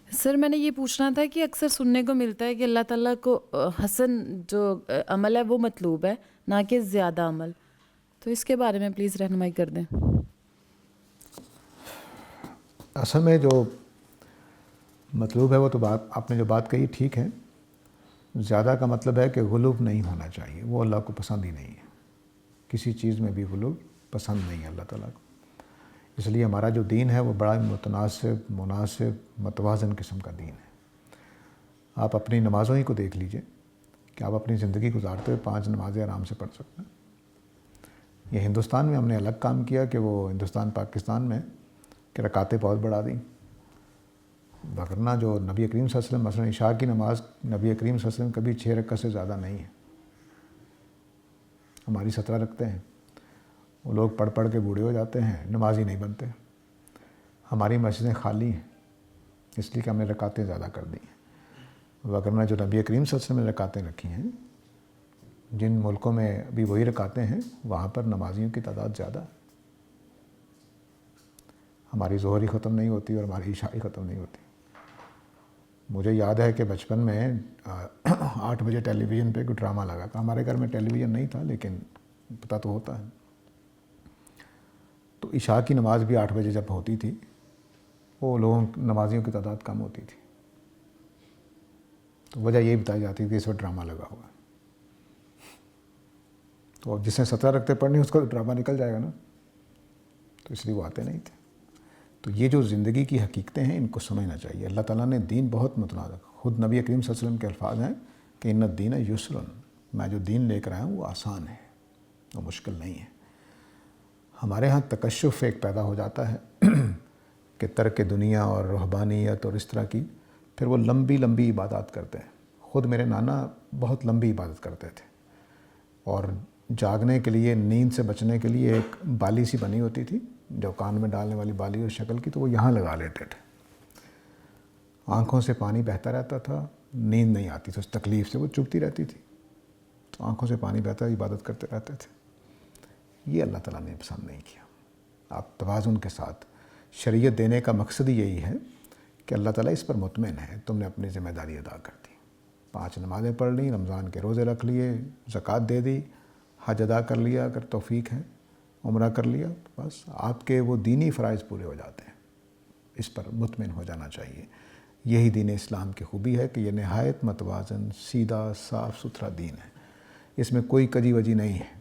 سر میں نے یہ پوچھنا تھا کہ اکثر سننے کو ملتا ہے کہ اللہ تعالیٰ کو حسن جو عمل ہے وہ مطلوب ہے، نہ کہ زیادہ عمل، تو اس کے بارے میں پلیز رہنمائی کر دیں۔ اصل میں جو مطلوب ہے وہ تو بات آپ نے جو بات کہی ٹھیک ہے، زیادہ کا مطلب ہے کہ غلوب نہیں ہونا چاہیے، وہ اللہ کو پسند ہی نہیں ہے، کسی چیز میں بھی غلوب پسند نہیں ہے اللہ تعالیٰ کو۔ اس لیے ہمارا جو دین ہے وہ بڑا متناسب، مناسب، متوازن قسم کا دین ہے۔ آپ اپنی نمازوں ہی کو دیکھ لیجئے کہ آپ اپنی زندگی گزارتے ہوئے 5 نمازیں آرام سے پڑھ سکتے ہیں۔ یہ ہندوستان میں ہم نے الگ کام کیا کہ وہ ہندوستان پاکستان میں کہ رکعتیں بہت بڑھا دیں، وگرنہ جو نبی کریم صلی اللہ علیہ وسلم مثلا عشاء کی نماز نبی کریم صلی اللہ علیہ وسلم کبھی 6 رکعت سے زیادہ نہیں ہے، ہماری 17 رکھتے ہیں۔ وہ لوگ پڑھ پڑھ کے بوڑھے ہو جاتے ہیں، نماز ہی نہیں بنتے۔ ہماری مسجدیں خالی ہیں اس لیے کہ ہم نے رکعتیں زیادہ کر دی ہیں، وگرنہ جو نبی کریم صلی اللہ علیہ وسلم نے رکعتیں رکھی ہیں، جن ملکوں میں ابھی وہی رکعتیں ہیں وہاں پر نمازیوں کی تعداد زیادہ ہے۔ ہماری ظہر ہی ختم نہیں ہوتی اور ہماری عشاء ہی ختم نہیں ہوتی۔ مجھے یاد ہے کہ بچپن میں 8 بجے ٹیلی ویژن پہ کوئی ڈرامہ لگا تھا، ہمارے گھر میں ٹیلی ویژن نہیں تھا لیکن پتہ تو ہوتا ہے، تو عشاء کی نماز بھی 8 بجے جب ہوتی تھی وہ لوگوں نمازیوں کی تعداد کم ہوتی تھی، تو وجہ یہی بتائی جاتی تھی کہ اس وقت ڈرامہ لگا ہوا ہے۔ تو جس نے 17 رکعتیں پڑھنی اس کا تو ڈرامہ نکل جائے گا نا، تو اس لیے وہ آتے نہیں تھے۔ تو یہ جو زندگی کی حقیقتیں ہیں ان کو سمجھنا چاہیے۔ اللہ تعالیٰ نے دین بہت متنازع، خود نبی کریم صلی اللہ علیہ وسلم کے الفاظ ہیں کہ ان الدین یسر، میں جو دین لے کر آیا ہوں وہ آسان ہے، وہ مشکل نہیں ہے۔ ہمارے ہاں تکشف ایک پیدا ہو جاتا ہے کہ ترک دنیا اور رہبانیت اور اس طرح کی، پھر وہ لمبی لمبی عبادات کرتے ہیں۔ خود میرے نانا بہت لمبی عبادت کرتے تھے، اور جاگنے کے لیے، نیند سے بچنے کے لیے ایک بالی سی بنی ہوتی تھی جو کان میں ڈالنے والی بالی اور شکل کی، تو وہ یہاں لگا لیتے تھے۔ آنکھوں سے پانی بہتا رہتا تھا، نیند نہیں آتی تھی، اس تکلیف سے وہ چبھتی رہتی تھی، تو آنکھوں سے پانی بہتا، عبادت کرتے رہتے تھے۔ یہ اللہ تعالیٰ نے پسند نہیں کیا۔ آپ توازن کے ساتھ، شریعت دینے کا مقصد ہی یہی ہے کہ اللہ تعالیٰ اس پر مطمئن ہے، تم نے اپنی ذمہ داری ادا کر دی، 5 نمازیں پڑھ لیں، رمضان کے روزے رکھ لیے، زکوٰۃ دے دی، حج ادا کر لیا اگر توفیق ہے، عمرہ کر لیا، بس آپ کے وہ دینی فرائض پورے ہو جاتے ہیں۔ اس پر مطمئن ہو جانا چاہیے۔ یہی دین اسلام کی خوبی ہے کہ یہ نہایت متوازن، سیدھا، صاف ستھرا دین ہے، اس میں کوئی کجی وجی نہیں ہے۔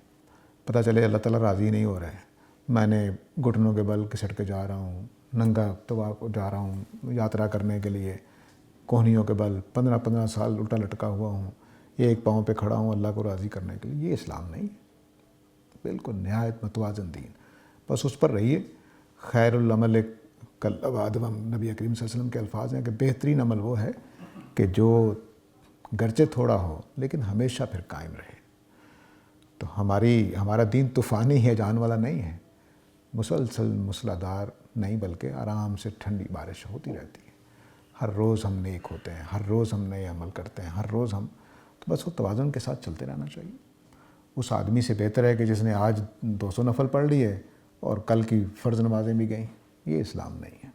پتہ چلے اللہ تعالیٰ راضی نہیں ہو رہا ہے، میں نے گھٹنوں کے بل گھسٹ کے جا رہا ہوں، ننگا طواف جا رہا ہوں یاترا کرنے کے لیے، کوہنیوں کے بل 15 سال الٹا لٹکا ہوا ہوں، ایک پاؤں پہ کھڑا ہوں اللہ کو راضی کرنے کے لیے، یہ اسلام نہیں ہے۔ بالکل نہایت متوازن دین، بس اس پر رہیے۔ خیر العمل کالادوم، نبی کریم صلی اللہ علیہ وسلم کے الفاظ ہیں کہ بہترین عمل وہ ہے کہ جو گرچہ تھوڑا ہو لیکن ہمیشہ پھر قائم رہے۔ تو ہمارا دین طوفانی ہے، جان والا نہیں ہے، مسلسل موسلا دھار نہیں بلکہ آرام سے ٹھنڈی بارش ہوتی رہتی ہے۔ ہر روز ہم نیک ہوتے ہیں، ہر روز ہم نئے عمل کرتے ہیں، ہر روز ہم، تو بس وہ توازن کے ساتھ چلتے رہنا چاہیے۔ اس آدمی سے بہتر ہے کہ جس نے آج 200 نفل پڑھ لیے اور کل کی فرض نمازیں بھی گئیں، یہ اسلام نہیں ہے۔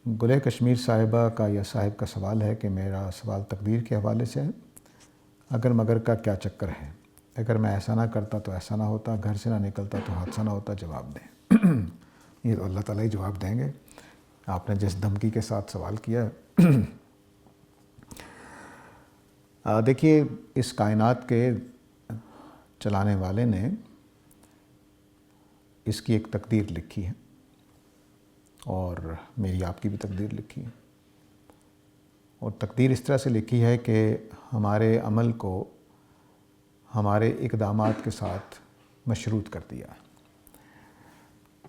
گلے کشمیر صاحبہ کا یا صاحب کا سوال ہے کہ میرا سوال تقدیر کے حوالے سے ہے۔ اگر مگر کا کیا چکر ہے، اگر میں ایسا نہ کرتا تو ایسا نہ ہوتا، گھر سے نہ نکلتا تو حادثہ نہ ہوتا، جواب دیں۔ یہ تو اللہ تعالیٰ ہی جواب دیں گے، آپ نے جس دھمکی کے ساتھ سوال کیا ہے۔ دیکھیے، اس کائنات کے چلانے والے نے اس کی ایک تقدیر لکھی ہے، اور میری آپ کی بھی تقدیر لکھی ہے، اور تقدیر اس طرح سے لکھی ہے کہ ہمارے عمل کو ہمارے اقدامات کے ساتھ مشروط کر دیا ہے۔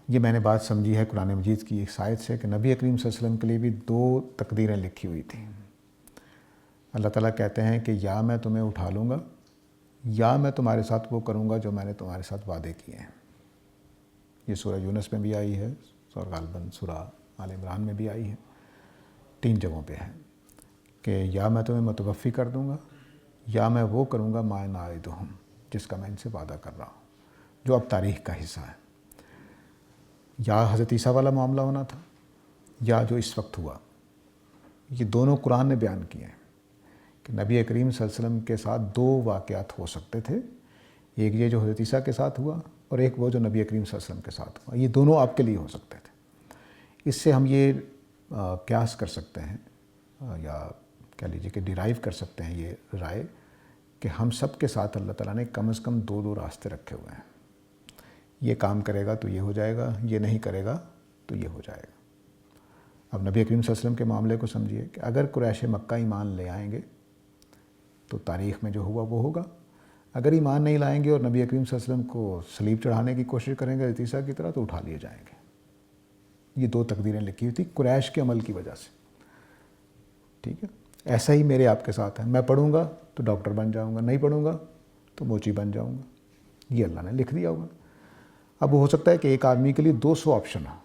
یہ میں نے بات سمجھی ہے قرآن مجید کی ایک آیت سے کہ نبی کریم صلی اللہ علیہ وسلم کے لیے بھی 2 تقدیریں لکھی ہوئی تھیں۔ اللہ تعالیٰ کہتے ہیں کہ یا میں تمہیں اٹھا لوں گا، یا میں تمہارے ساتھ وہ کروں گا جو میں نے تمہارے ساتھ وعدے کیے ہیں۔ یہ سورہ یونس میں بھی آئی ہے، اور غالباً سورہ آل عمران میں بھی آئی ہے، 3 جگہوں پہ ہے کہ یا میں تمہیں متوفی کر دوں گا، یا میں وہ کروں گا ما نعدہم، جس کا میں ان سے وعدہ کر رہا ہوں، جو اب تاریخ کا حصہ ہے۔ یا حضرت عیسیٰ والا معاملہ ہونا تھا یا جو اس وقت ہوا، یہ دونوں قرآن نے بیان کیے ہیں کہ نبی کریم صلی اللہ علیہ وسلم کے ساتھ دو واقعات ہو سکتے تھے، ایک یہ جو حضرت عیسیٰ کے ساتھ ہوا اور ایک وہ جو نبی کریم صلی اللہ علیہ وسلم کے ساتھ ہوا، یہ دونوں آپ کے لیے ہو سکتے تھے۔ اس سے ہم یہ قیاس کر سکتے ہیں یا کہہ لیجیے کہ ڈیرائیو کر سکتے ہیں یہ رائے کہ ہم سب کے ساتھ اللہ تعالیٰ نے کم از کم دو راستے رکھے ہوئے ہیں، یہ کام کرے گا تو یہ ہو جائے گا، یہ نہیں کرے گا تو یہ ہو جائے گا۔ اب نبی کریم صلی اللہ علیہ وسلم کے معاملے کو سمجھیے کہ اگر قریش مکہ ایمان لے آئیں گے تو تاریخ میں جو ہوا وہ ہوگا، اگر ایمان نہیں لائیں گے اور نبی کریم صلی اللہ علیہ وسلم کو صلیب چڑھانے کی کوشش کریں گے عیسیٰ کی طرح تو اٹھا لیے جائیں گے۔ یہ دو تقدیریں لکھی ہوئی تھی قریش کے عمل کی وجہ سے، ٹھیک ہے۔ ایسا ہی میرے آپ کے ساتھ ہے، میں پڑھوں گا تو ڈاکٹر بن جاؤں گا، نہیں پڑھوں گا تو موچی بن جاؤں گا، یہ اللہ نے لکھ دیا ہوگا۔ اب ہو سکتا ہے کہ ایک آدمی کے لیے 200 آپشن ہو،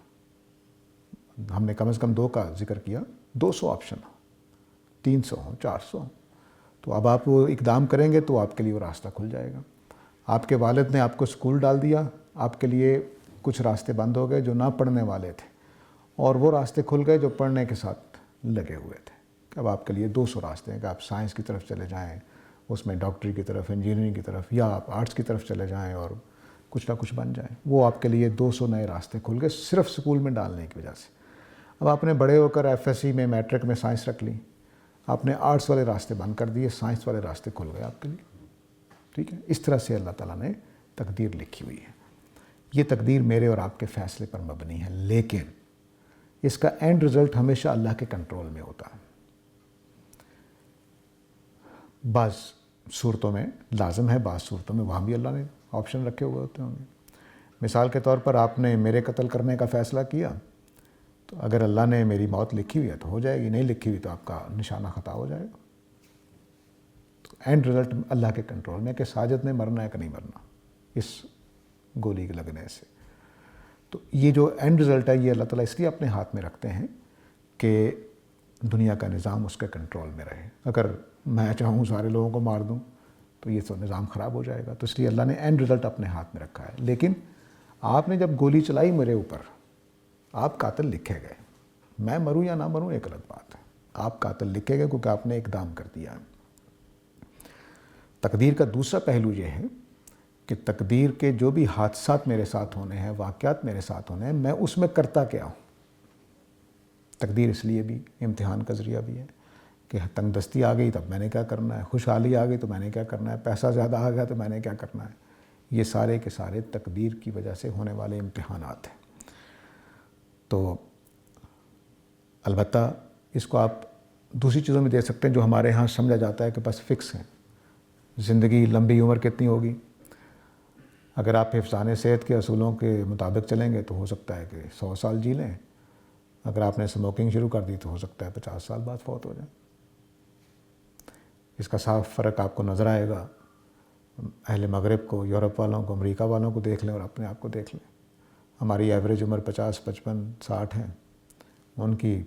ہم نے کم از کم 2 کا ذکر کیا، 200 آپشن ہو، 300 ہوں، 400 ہوں، تو اب آپ وہ اقدام کریں گے تو آپ کے لیے وہ راستہ کھل جائے گا۔ آپ کے والد نے آپ کو اسکول ڈال دیا، آپ کے لیے کچھ راستے بند ہو گئے جو نہ پڑھنے والے تھے، اور وہ راستے کھل گئے جو پڑھنے کے ساتھ لگے ہوئے تھے۔ اب آپ کے لیے 200 راستے ہیں کہ آپ سائنس کی طرف چلے جائیں، اس میں ڈاکٹری کی طرف، انجینئرنگ کی طرف، یا آپ آرٹس کی طرف چلے جائیں اور کچھ نہ کچھ بن جائیں۔ وہ آپ کے لیے 200 نئے راستے کھل گئے صرف اسکول میں ڈالنے کی وجہ سے۔ اب آپ نے بڑے ہو کر ایف ایس سی میں میٹرک میں سائنس رکھ لی، آپ نے آرٹس والے راستے بند کر دیے، سائنس والے راستے کھل گئے آپ کے لیے، ٹھیک ہے۔ اس طرح سے اللہ تعالیٰ نے تقدیر لکھی ہوئی ہے۔ یہ تقدیر میرے اور آپ کے فیصلے پر مبنی ہے، لیکن اس کا اینڈ رزلٹ ہمیشہ اللہ کے کنٹرول میں ہوتا ہے۔ بعض صورتوں میں لازم ہے، بعض صورتوں میں وہاں بھی اللہ نے آپشن رکھے ہوئے ہوتے ہوں گے۔ مثال کے طور پر آپ نے میرے قتل کرنے کا فیصلہ کیا تو اگر اللہ نے میری موت لکھی ہوئی ہے تو ہو جائے گی، نہیں لکھی ہوئی تو آپ کا نشانہ خطا ہو جائے گا۔ تو اینڈ رزلٹ اللہ کے کنٹرول میں کہ ساجد نے مرنا ہے کہ نہیں مرنا اس گولی کے لگنے سے۔ تو یہ جو اینڈ رزلٹ ہے یہ اللہ تعالیٰ اس لیے اپنے ہاتھ میں رکھتے ہیں کہ دنیا کا نظام اس کے کنٹرول میں رہے۔ اگر میں چاہوں سارے لوگوں کو مار دوں تو یہ تو نظام خراب ہو جائے گا، تو اس لیے اللہ نے اینڈ رزلٹ اپنے ہاتھ میں رکھا ہے۔ لیکن آپ نے جب گولی چلائی میرے اوپر، آپ قاتل لکھے گئے، میں مروں یا نہ مروں ایک الگ بات ہے، آپ قاتل لکھے گئے کیونکہ آپ نے اقدام کر دیا ہے۔ تقدیر کا دوسرا پہلو یہ ہے کہ تقدیر کے جو بھی حادثات میرے ساتھ ہونے ہیں، واقعات میرے ساتھ ہونے ہیں، میں اس میں کرتا کیا ہوں۔ تقدیر اس لیے بھی امتحان کا ذریعہ بھی ہے کہ تنگ دستی آ گئی تب میں نے کیا کرنا ہے، خوشحالی آ گئی تو میں نے کیا کرنا ہے، پیسہ زیادہ آ گیا تو میں نے کیا کرنا ہے۔ یہ سارے کے سارے تقدیر کی وجہ سے ہونے والے امتحانات ہیں۔ تو البتہ اس کو آپ دوسری چیزوں میں دے سکتے ہیں جو ہمارے ہاں سمجھا جاتا ہے کہ بس فکس ہیں۔ زندگی لمبی عمر کتنی ہوگی، اگر آپ حفظان صحت کے اصولوں کے مطابق چلیں گے تو ہو سکتا ہے کہ 100 سال جی لیں، اگر آپ نے اسموکنگ شروع کر دی تو ہو سکتا ہے 50 سال بعد فوت ہو جائیں۔ اس کا صاف فرق آپ کو نظر آئے گا، اہل مغرب کو، یورپ والوں کو، امریکہ والوں کو دیکھ لیں اور اپنے آپ کو دیکھ لیں۔ ہماری ایوریج عمر 50، 55، 60 ہے، ان کی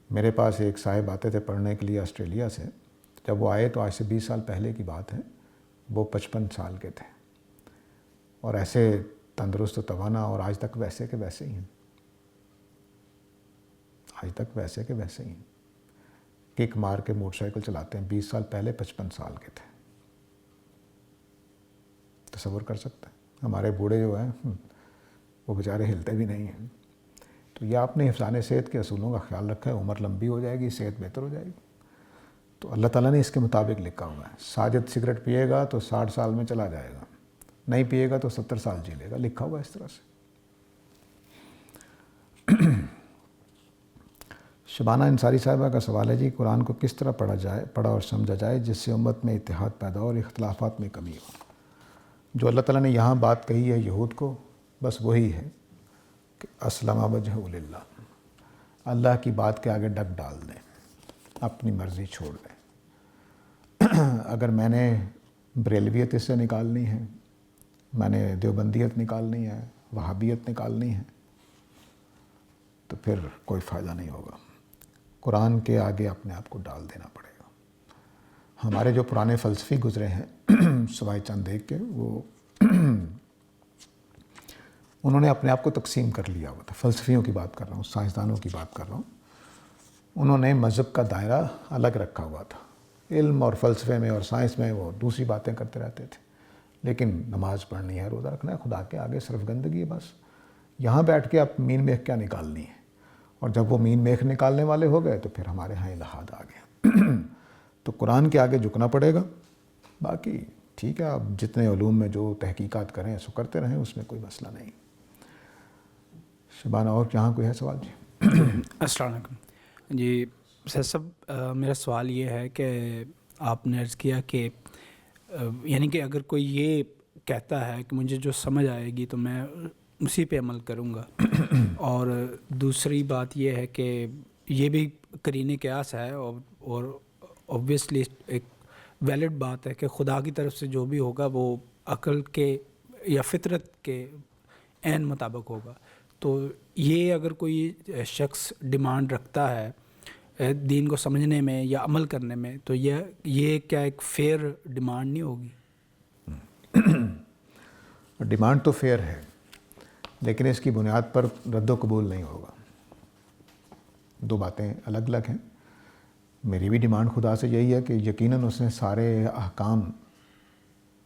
میرے پاس ایک صاحب آتے تھے پڑھنے کے لیے آسٹریلیا سے، جب وہ آئے تو آج سے 20 سال پہلے کی بات ہے، وہ 55 سال کے تھے اور ایسے تندرست و توانا، اور آج تک ویسے کے ویسے ہی ہیں، آج تک ویسے کے ویسے ہی ہیں، کک مار کے موٹر سائیکل چلاتے ہیں۔ 20 سال پہلے 55 سال کے تھے، تصور کر سکتے ہیں۔ ہمارے بوڑھے جو ہیں وہ بیچارے ہلتے بھی نہیں ہیں۔ تو یہ آپ نے حفظان صحت کے اصولوں کا خیال رکھا ہے، عمر لمبی ہو جائے گی، صحت بہتر ہو جائے گی۔ تو اللہ تعالیٰ نے اس کے مطابق لکھا ہوا ہے، ساجد سگریٹ پیے گا تو 60 سال میں چلا جائے گا، نہیں پیے گا تو 70 سال جی لے گا، لکھا ہوا ہے اس طرح سے۔ شبانہ انصاری صاحبہ کا سوال ہے جی، قرآن کو کس طرح پڑھا اور سمجھا جائے جس سے امت میں اتحاد پیدا ہو اور اختلافات میں کمی ہو۔ جو اللہ تعالیٰ نے یہاں بات کہی ہے یہود کو، بس وہی ہے کہ اسلم وجہ للہ، اللہ کی بات کے آگے ڈگ ڈال دیں، اپنی مرضی چھوڑ دیں۔ اگر میں نے بریلویت اس سے نکالنی ہے، میں نے دیوبندیت نکالنی ہے، وہابیت نکالنی ہے، تو پھر کوئی فائدہ نہیں ہوگا۔ قرآن کے آگے اپنے آپ کو ڈال دینا پڑے گا۔ ہمارے جو پرانے فلسفی گزرے ہیں سوائے چند ایک کے، وہ انہوں نے اپنے آپ کو تقسیم کر لیا ہوا تھا. فلسفیوں کی بات کر رہا ہوں, سائنسدانوں کی بات کر رہا ہوں. انہوں نے مذہب کا دائرہ الگ رکھا ہوا تھا. علم اور فلسفے میں اور سائنس میں وہ دوسری باتیں کرتے رہتے تھے, لیکن نماز پڑھنی ہے, روزہ رکھنا ہے, خدا کے آگے صرف گندگی ہے بس. یہاں بیٹھ کے اب مین میخ کیا نکالنی ہے, اور جب وہ مین میخ نکالنے والے ہو گئے تو پھر ہمارے ہاں الہاد آ گیا. تو قرآن کے آگے جھکنا پڑے گا. باقی ٹھیک ہے, آپ جتنے علوم میں جو تحقیقات کریں سو کرتے رہیں, اس میں کوئی مسئلہ نہیں. شبانہ اور یہاں کوئی ہے سوال؟ جی السلام علیکم جی. سر صاحب میرا سوال یہ ہے کہ آپ نے عرض کیا کہ یعنی کہ اگر کوئی یہ کہتا ہے کہ مجھے جو سمجھ آئے گی تو میں اسی پہ عمل کروں گا, اور دوسری بات یہ ہے کہ یہ بھی قرین قیاس ہے اور اوبویسلی ایک ویلڈ بات ہے کہ خدا کی طرف سے جو بھی ہوگا وہ عقل کے یا فطرت کے عین مطابق ہوگا. تو یہ اگر کوئی شخص ڈیمانڈ رکھتا ہے دین کو سمجھنے میں یا عمل کرنے میں, تو یہ کیا ایک فیئر ڈیمانڈ نہیں ہوگی؟ ڈیمانڈ تو فیئر ہے, لیکن اس کی بنیاد پر رد و قبول نہیں ہوگا. دو باتیں الگ الگ ہیں. میری بھی ڈیمانڈ خدا سے یہی ہے کہ یقیناً اس نے سارے احکام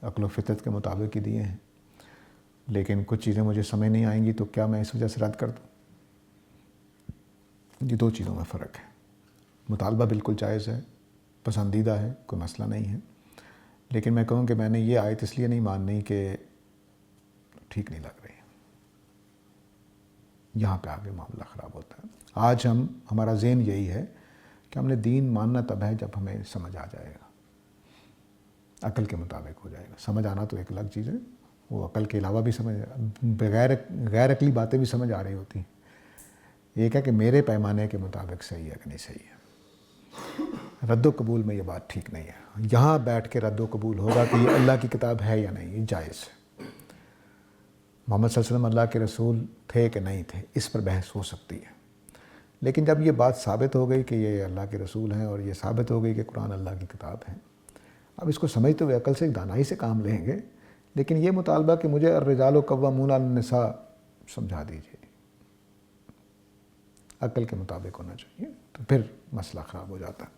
عقل و فطرت کے مطابق ہی دیے ہیں, لیکن کچھ چیزیں مجھے سمجھ نہیں آئیں گی تو کیا میں اس وجہ سے رد کر دوں؟ یہ دو چیزوں میں فرق ہے. مطالبہ بالکل جائز ہے, پسندیدہ ہے, کوئی مسئلہ نہیں ہے, لیکن میں کہوں کہ میں نے یہ آیت اس لیے نہیں ماننی کہ ٹھیک نہیں لگ رہی. یہاں پہ آگے معاملہ خراب ہوتا ہے. آج ہمارا ذہن یہی ہے کہ ہم نے دین ماننا تب ہے جب ہمیں سمجھ آ جائے گا, عقل کے مطابق ہو جائے گا. سمجھ آنا تو ایک الگ چیز ہے, وہ عقل کے علاوہ بھی سمجھ, غیر عقلی باتیں بھی سمجھ آ رہی ہوتی ہیں. ایک ہے کہ میرے پیمانے کے مطابق صحیح ہے کہ نہیں صحیح ہے. رد و قبول میں یہ بات ٹھیک نہیں ہے. یہاں بیٹھ کے رد و قبول ہوگا کہ یہ اللہ کی کتاب ہے یا نہیں, یہ جائز ہے. محمد صلی اللہ علیہ وسلم اللہ کے رسول تھے کہ نہیں تھے, اس پر بحث ہو سکتی ہے. لیکن جب یہ بات ثابت ہو گئی کہ یہ اللہ کے رسول ہیں, اور یہ ثابت ہو گئی کہ قرآن اللہ کی کتاب ہے, اب اس کو سمجھتے ہوئے عقل سے دانائی سے کام لیں گے. لیکن یہ مطالبہ کہ مجھے الرجال قوامون علی النساء سمجھا دیجیے, عقل کے مطابق ہونا چاہیے, تو پھر مسئلہ خراب ہو جاتا ہے.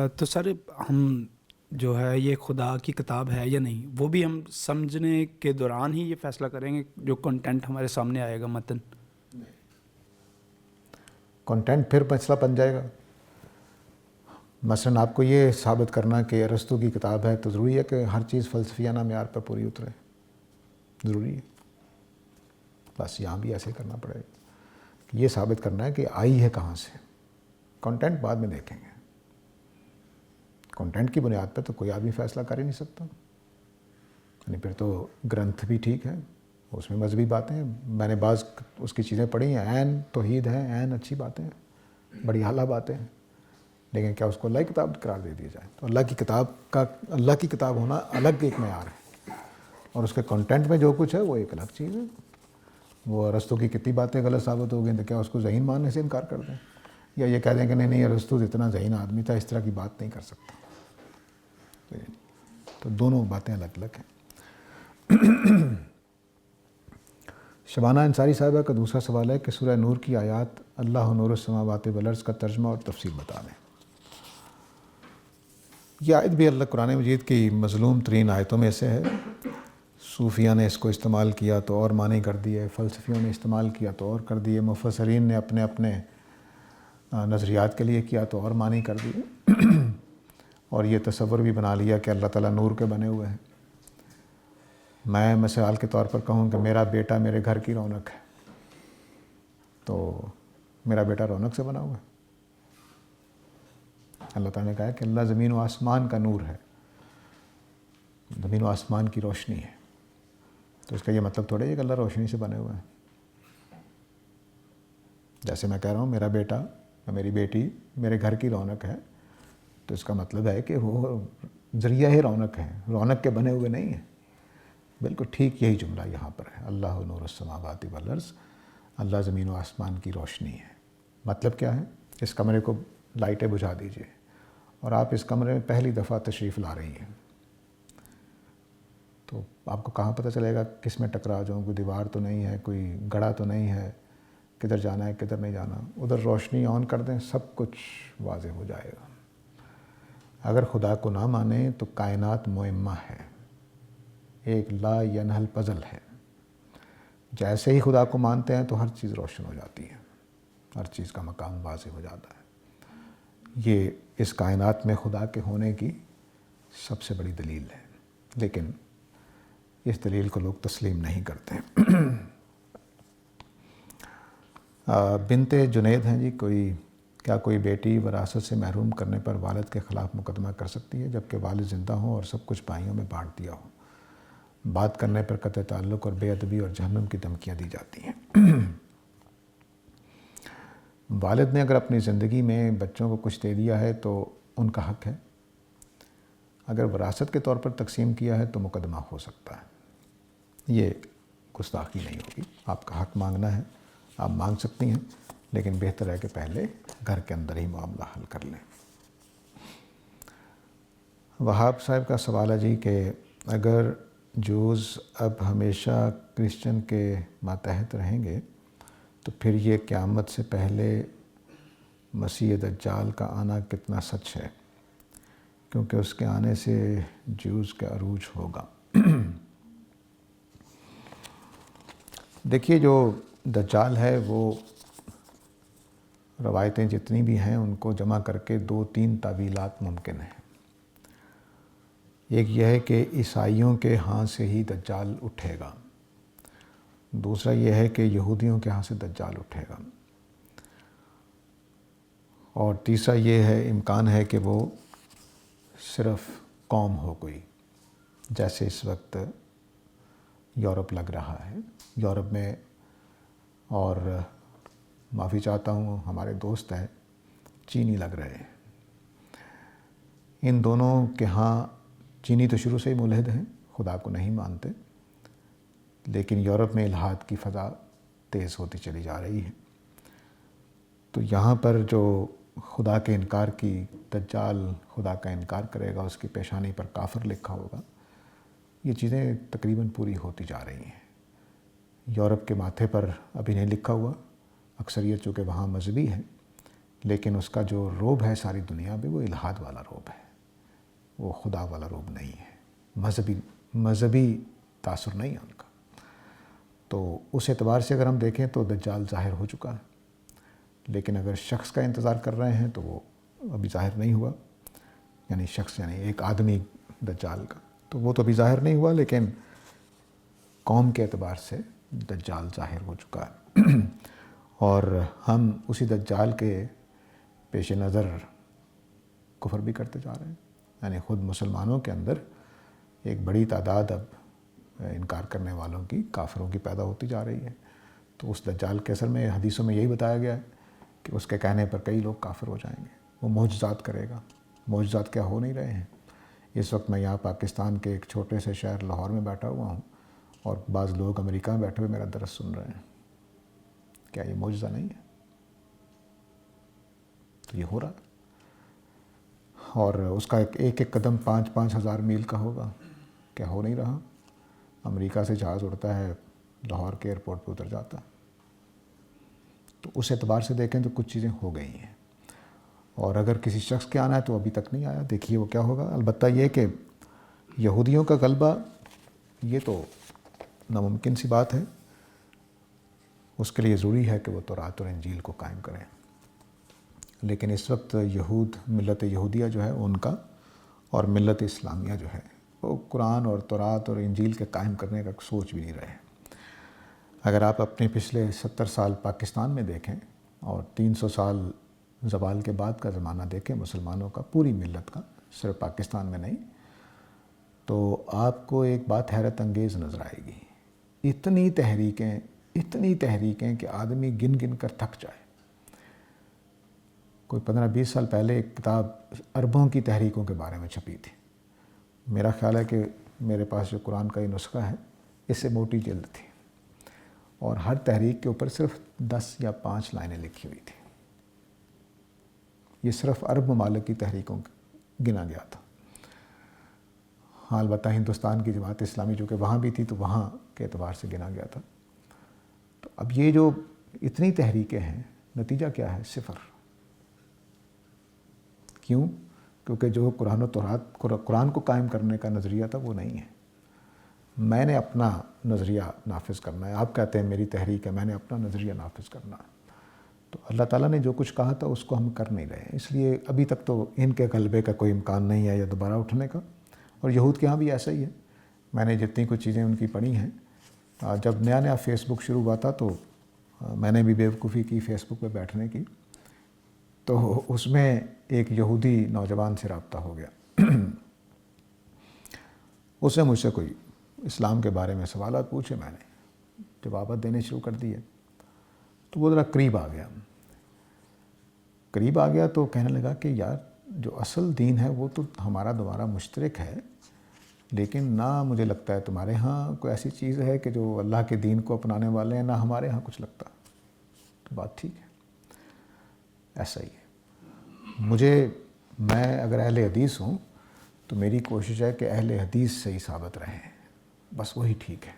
تو سر ہم جو ہے یہ خدا کی کتاب ہے یا نہیں, وہ بھی ہم سمجھنے کے دوران ہی یہ فیصلہ کریں گے جو کنٹینٹ ہمارے سامنے آئے گا متن؟ کنٹینٹ پھر مسئلہ بن جائے گا. مثلاً آپ کو یہ ثابت کرنا کہ ارسطو کی کتاب ہے تو ضروری ہے کہ ہر چیز فلسفیانہ معیار پر پوری اترے, ضروری ہے. بس یہاں بھی ایسے کرنا پڑے گا کہ یہ ثابت کرنا ہے کہ آئی ہے کہاں سے. کنٹینٹ بعد میں دیکھیں گے. کنٹینٹ کی بنیاد پہ تو کوئی آدمی فیصلہ کر ہی نہیں سکتا. یعنی پھر تو گرنتھ بھی ٹھیک ہے, اس میں مذہبی باتیں ہیں, میں نے بعض اس کی چیزیں پڑھی ہیں, عین توحید ہے, عین اچھی باتیں ہیں, بڑی اعلیٰ باتیں ہیں, لیکن کیا اس کو اللہ کی کتاب قرار دے دیا جائے؟ تو اللہ کی کتاب ہونا الگ ایک معیار ہے, اور اس کے کنٹینٹ میں جو کچھ ہے وہ ایک الگ چیز ہے. وہ ارسطو کی کتنی باتیں غلط ثابت ہو گئی تو کیا اس کو ذہین ماننے سے انکار کر دیں, یا یہ کہہ دیں کہ نہیں ارسطو اتنا ذہین آدمی تھا, اس طرح کی بات نہیں کر سکتا؟ تو دونوں باتیں الگ الگ ہیں. شبانہ انصاری صاحبہ کا دوسرا سوال ہے کہ سورہ نور کی آیات اللہ نور السماوات والارض کا ترجمہ اور تفسیر بتا دیں. یہ آیت بھی اللہ قرآن مجید کی مظلوم ترین آیتوں میں سے ہے. صوفیہ نے اس کو استعمال کیا تو اور معنی کر دیے, فلسفیوں نے استعمال کیا تو اور کر دیے, مفسرین نے اپنے اپنے نظریات کے لیے کیا تو اور معنی کر دیے, اور یہ تصور بھی بنا لیا کہ اللہ تعالیٰ نور کے بنے ہوئے ہیں. میں مثال کے طور پر کہوں کہ میرا بیٹا میرے گھر کی رونق ہے, تو میرا بیٹا رونق سے بنا ہوا ہے. اللہ تعالیٰ نے کہا کہ اللہ زمین و آسمان کا نور ہے, زمین و آسمان کی روشنی ہے. تو اس کا یہ مطلب تھوڑا ہے کہ اللہ روشنی سے بنے ہوئے ہیں. جیسے میں کہہ رہا ہوں میرا بیٹا یا میری بیٹی میرے گھر کی رونق ہے, تو اس کا مطلب ہے کہ وہ ذریعہ ہی رونق ہے, رونق کے بنے ہوئے نہیں ہیں. بالکل ٹھیک یہی جملہ یہاں پر ہے, اللہ نور السماوات والارض, اللہ زمین و آسمان کی روشنی ہے. مطلب کیا ہے؟ اس کمرے کو لائٹیں بجھا دیجئے, اور آپ اس کمرے میں پہلی دفعہ تشریف لا رہی ہیں, تو آپ کو کہاں پتہ چلے گا کس میں ٹکرا جاؤں، کوئی دیوار تو نہیں ہے، کوئی گڑھا تو نہیں ہے، کدھر جانا ہے کدھر نہیں جانا. ادھر روشنی آن کر دیں سب کچھ واضح ہو جائے گا. اگر خدا کو نہ مانیں تو کائنات معمہ ہے، ایک لا ینحل پزل ہے. جیسے ہی خدا کو مانتے ہیں تو ہر چیز روشن ہو جاتی ہے، ہر چیز کا مقام واضح ہو جاتا ہے. یہ اس کائنات میں خدا کے ہونے کی سب سے بڑی دلیل ہے، لیکن اس دلیل کو لوگ تسلیم نہیں کرتے. بنت جنید ہیں جی، کیا کوئی بیٹی وراثت سے محروم کرنے پر والد کے خلاف مقدمہ کر سکتی ہے جبکہ والد زندہ ہوں اور سب کچھ بھائیوں میں بانٹ دیا ہو؟ بات کرنے پر قطع تعلق اور بے ادبی اور جہنم کی دھمکیاں دی جاتی ہیں. والد نے اگر اپنی زندگی میں بچوں کو کچھ دے دیا ہے تو ان کا حق ہے. اگر وراثت کے طور پر تقسیم کیا ہے تو مقدمہ ہو سکتا ہے. یہ گستاخی نہیں ہوگی. آپ کا حق مانگنا ہے، آپ مانگ سکتی ہیں، لیکن بہتر ہے کہ پہلے گھر کے اندر ہی معاملہ حل کر لیں. وہاب صاحب کا سوال ہے جی کہ اگر جوز اب ہمیشہ کرسچن کے ماتحت رہیں گے تو پھر یہ قیامت سے پہلے مسیح دجال کا آنا کتنا سچ ہے، کیونکہ اس کے آنے سے جوز کا عروج ہوگا. دیکھیے، جو دجال ہے وہ روایتیں جتنی بھی ہیں ان کو جمع کر کے 2-3 تعویلات ممکن ہیں. ایک یہ ہے کہ عیسائیوں کے ہاں سے ہی دجال اٹھے گا. دوسرا یہ ہے کہ یہودیوں کے ہاں سے دجال اٹھے گا. اور تیسرا یہ ہے امکان ہے کہ وہ صرف قوم ہو کوئی، جیسے اس وقت یورپ لگ رہا ہے. یورپ میں، اور معافی چاہتا ہوں ہمارے دوست ہیں چینی لگ رہے ہیں. ان دونوں کے ہاں چینی تو شروع سے ہی ملحد ہیں، خدا کو نہیں مانتے، لیکن یورپ میں الحاد کی فضا تیز ہوتی چلی جا رہی ہے. تو یہاں پر جو خدا کے انکار کی، دجال خدا کا انکار کرے گا، اس کی پیشانی پر کافر لکھا ہوگا، یہ چیزیں تقریباً پوری ہوتی جا رہی ہیں. یورپ کے ماتھے پر ابھی نہیں لکھا ہوا، اکثریت چونکہ وہاں مذہبی ہے، لیکن اس کا جو روب ہے ساری دنیا میں وہ الحاد والا روب ہے، وہ خدا والا روب نہیں ہے، مذہبی تاثر نہیں ہے ان کا. تو اس اعتبار سے اگر ہم دیکھیں تو دجال ظاہر ہو چکا ہے. لیکن اگر شخص کا انتظار کر رہے ہیں تو وہ ابھی ظاہر نہیں ہوا، یعنی شخص یعنی ایک آدمی دجال کا، تو وہ تو ابھی ظاہر نہیں ہوا، لیکن قوم کے اعتبار سے دجال ظاہر ہو چکا ہے. اور ہم اسی دجال کے پیش نظر کفر بھی کرتے جا رہے ہیں. یعنی خود مسلمانوں کے اندر ایک بڑی تعداد اب انکار کرنے والوں کی، کافروں کی پیدا ہوتی جا رہی ہے. تو اس دجال کے اثر میں حدیثوں میں یہی بتایا گیا ہے کہ اس کے کہنے پر کئی لوگ کافر ہو جائیں گے. وہ معجزات کرے گا. معجزات کیا ہو نہیں رہے ہیں. اس وقت میں یہاں پاکستان کے ایک چھوٹے سے شہر لاہور میں بیٹھا ہوا ہوں، اور بعض لوگ امریکہ میں بیٹھے ہوئے میرا درس سن رہے ہیں. کیا یہ معجزہ نہیں ہے؟ تو یہ ہو رہا ہے. اور اس کا ایک ایک قدم 5-5 ہزار میل کا ہوگا. کیا ہو نہیں رہا؟ امریکہ سے جہاز اڑتا ہے، لاہور کے ایئرپورٹ پہ اتر جاتا. تو اس اعتبار سے دیکھیں تو کچھ چیزیں ہو گئی ہیں. اور اگر کسی شخص کے آنا ہے تو ابھی تک نہیں آیا. دیکھیے وہ کیا ہوگا. البتہ یہ کہ یہودیوں کا غلبہ یہ تو ناممکن سی بات ہے. اس کے لیے ضروری ہے کہ وہ تورات اور انجیل کو قائم کریں. لیکن اس وقت یہود، ملت یہودیہ جو ہے ان کا، اور ملت اسلامیہ جو ہے وہ قرآن اور تورات اور انجیل کے قائم کرنے کا سوچ بھی نہیں رہے. اگر آپ اپنے پچھلے 70 سال پاکستان میں دیکھیں اور 300 سال زوال کے بعد کا زمانہ دیکھیں مسلمانوں کا، پوری ملت کا، صرف پاکستان میں نہیں، تو آپ کو ایک بات حیرت انگیز نظر آئے گی. اتنی تحریکیں کہ آدمی گن گن کر تھک جائے. کوئی 15-20 سال پہلے ایک کتاب اربوں کی تحریکوں کے بارے میں چھپی تھی. میرا خیال ہے کہ میرے پاس جو قرآن کا یہ نسخہ ہے اس سے موٹی جلد تھی، اور ہر تحریک کے اوپر صرف 10 یا 5 لائنیں لکھی ہوئی تھیں. یہ صرف عرب ممالک کی تحریکوں گنا گیا تھا. ہاں البتہ ہندوستان کی جماعت اسلامی جو کہ وہاں بھی تھی تو وہاں کے اعتبار سے گنا گیا تھا. تو اب یہ جو اتنی تحریکیں ہیں نتیجہ کیا ہے؟ صفر. کیوں؟ کیونکہ جو قرآن و تورات قرآن کو قائم کرنے کا نظریہ تھا وہ نہیں ہے. میں نے اپنا نظریہ نافذ کرنا ہے. آپ کہتے ہیں میری تحریک ہے, میں نے اپنا نظریہ نافذ کرنا ہے. تو اللہ تعالیٰ نے جو کچھ کہا تھا اس کو ہم کر نہیں رہے ہیں. اس لیے ابھی تک تو ان کے غلبے کا کوئی امکان نہیں ہے یا دوبارہ اٹھنے کا. اور یہود کے ہاں بھی ایسا ہی ہے. میں نے جتنی کچھ چیزیں ان کی پڑھی ہیں, جب نیا نیا فیس بک شروع ہوا تھا تو میں نے بھی بیوقوفی کی فیس بک پہ بیٹھنے کی, تو اس میں ایک یہودی نوجوان سے رابطہ ہو گیا. اس نے مجھ سے کوئی اسلام کے بارے میں سوالات پوچھے, میں نے جوابات دینے شروع کر دیے. تو وہ ذرا قریب آ گیا تو کہنے لگا کہ یار جو اصل دین ہے وہ تو ہمارا دوبارہ مشترک ہے, لیکن نہ مجھے لگتا ہے تمہارے ہاں کوئی ایسی چیز ہے کہ جو اللہ کے دین کو اپنانے والے ہیں, نہ ہمارے ہاں کچھ لگتا. تو بات ٹھیک ہے, ایسا ہی ہے. میں اگر اہل حدیث ہوں تو میری کوشش ہے کہ اہل حدیث سے ہی ثابت رہیں, بس وہی ٹھیک ہے.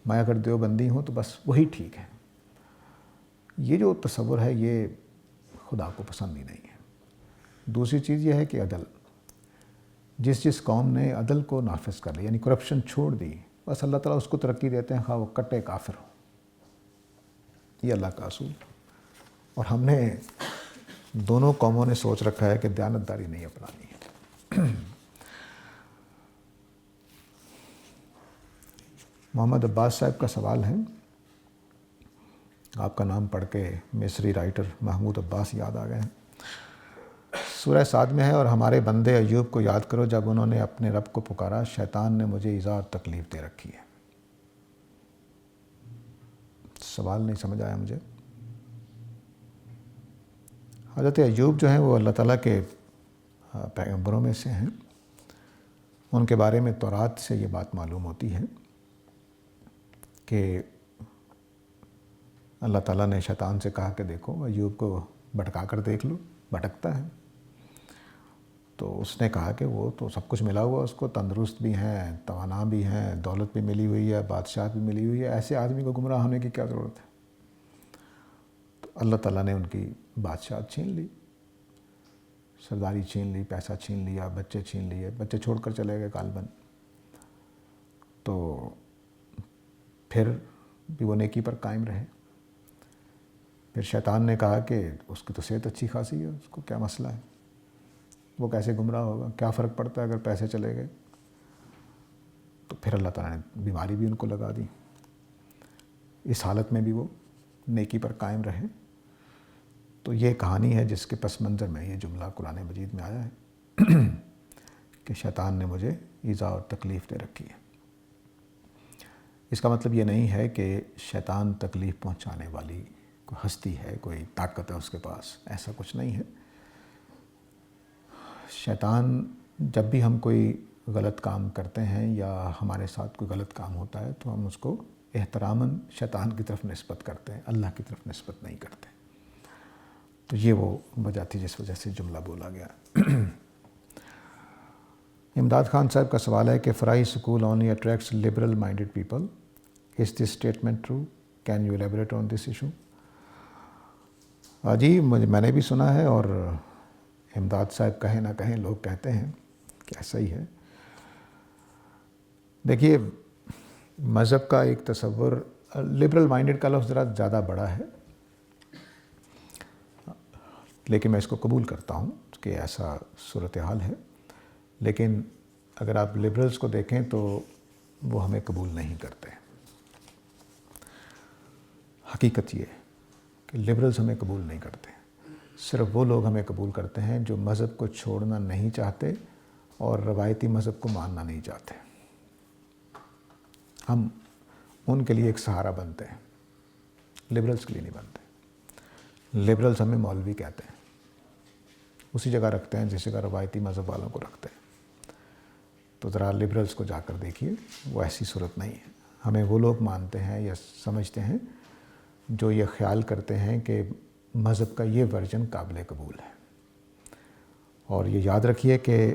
میں اگر دیوبندی ہوں تو بس وہی ٹھیک ہے. یہ جو تصور ہے یہ خدا کو پسند ہی نہیں ہے. دوسری چیز یہ ہے کہ عدل, جس قوم نے عدل کو نافذ کر لیا, یعنی کرپشن چھوڑ دی, بس اللہ تعالیٰ اس کو ترقی دیتے ہیں, خواہ وہ کٹے کافر ہو. یہ اللہ کا اصول. اور ہم نے دونوں قوموں نے سوچ رکھا ہے کہ دیانتداری نہیں اپنانی ہے. محمد عباس صاحب کا سوال ہے, آپ کا نام پڑھ کے مصری رائٹر محمود عباس یاد آ گئے ہیں. سورہ صاد میں ہے, اور ہمارے بندے ایوب کو یاد کرو جب انہوں نے اپنے رب کو پکارا, شیطان نے مجھے ایذا اور تکلیف دے رکھی ہے. سوال نہیں سمجھ آیا مجھے. حضرت ایوب جو ہیں وہ اللہ تعالیٰ کے پیغمبروں میں سے ہیں. ان کے بارے میں تورات سے یہ بات معلوم ہوتی ہے کہ اللہ تعالیٰ نے شیطان سے کہا کہ دیکھو ایوب کو بھٹکا کر دیکھ لو, بھٹکتا ہے. تو اس نے کہا کہ وہ تو سب کچھ ملا ہوا, اس کو تندرست بھی ہیں, توانا بھی ہیں, دولت بھی ملی ہوئی ہے, بادشاہت بھی ملی ہوئی ہے, ایسے آدمی کو گمراہ ہونے کی کیا ضرورت ہے. تو اللہ تعالیٰ نے ان کی بادشاہت چھین لی, سرداری چھین لی, پیسہ چھین لیا, بچے چھین لیے, بچے چھوڑ کر چلے گئے غالباً. تو پھر بھی وہ نیکی پر قائم رہے. پھر شیطان نے کہا کہ اس کی تو صحت اچھی خاصی ہے, اس کو کیا مسئلہ ہے, وہ کیسے گمراہ ہوگا, کیا فرق پڑتا ہے اگر پیسے چلے گئے. تو پھر اللہ تعالیٰ نے بیماری بھی ان کو لگا دی. اس حالت میں بھی وہ نیکی پر قائم رہے. تو یہ کہانی ہے جس کے پس منظر میں یہ جملہ قرآن مجید میں آیا ہے کہ شیطان نے مجھے ایذا اور تکلیف دے رکھی ہے. اس کا مطلب یہ نہیں ہے کہ شیطان تکلیف پہنچانے والی کوئی ہستی ہے, کوئی طاقت ہے اس کے پاس, ایسا کچھ نہیں ہے. شیطان جب بھی ہم کوئی غلط کام کرتے ہیں یا ہمارے ساتھ کوئی غلط کام ہوتا ہے تو ہم اس کو احتراماً شیطان کی طرف نسبت کرتے ہیں, اللہ کی طرف نسبت نہیں کرتے. تو یہ وہ وجہ تھی جس وجہ سے جملہ بولا گیا. امداد خان صاحب کا سوال ہے کہ free school only attracts liberal minded people. Is this statement true? Can you elaborate on this issue? جی میں نے بھی سنا ہے, اور امداد صاحب کہیں نہ کہیں لوگ کہتے ہیں کہ ایسا ہی ہے. دیکھیے مذہب کا ایک تصور, لبرل مائنڈیڈ کا لفظ ذرا زیادہ بڑا ہے, لیکن میں اس کو قبول کرتا ہوں کہ ایسا صورتحال ہے. لیکن اگر آپ لبرلز کو دیکھیں تو وہ ہمیں قبول نہیں کرتے. حقیقت یہ ہے کہ لبرلز ہمیں قبول نہیں کرتے. صرف وہ لوگ ہمیں قبول کرتے ہیں جو مذہب کو چھوڑنا نہیں چاہتے اور روایتی مذہب کو ماننا نہیں چاہتے. ہم ان کے لیے ایک سہارا بنتے ہیں, لبرلز کے لیے نہیں بنتے. لبرلز ہمیں مولوی کہتے ہیں, اسی جگہ رکھتے ہیں جس جگہ روایتی مذہب والوں کو رکھتے ہیں. تو ذرا لبرلز کو جا کر دیکھیے, وہ ایسی صورت نہیں ہے. ہمیں وہ لوگ مانتے ہیں یا سمجھتے ہیں جو یہ خیال کرتے ہیں کہ مذہب کا یہ ورژن قابل قبول ہے. اور یہ یاد رکھیے کہ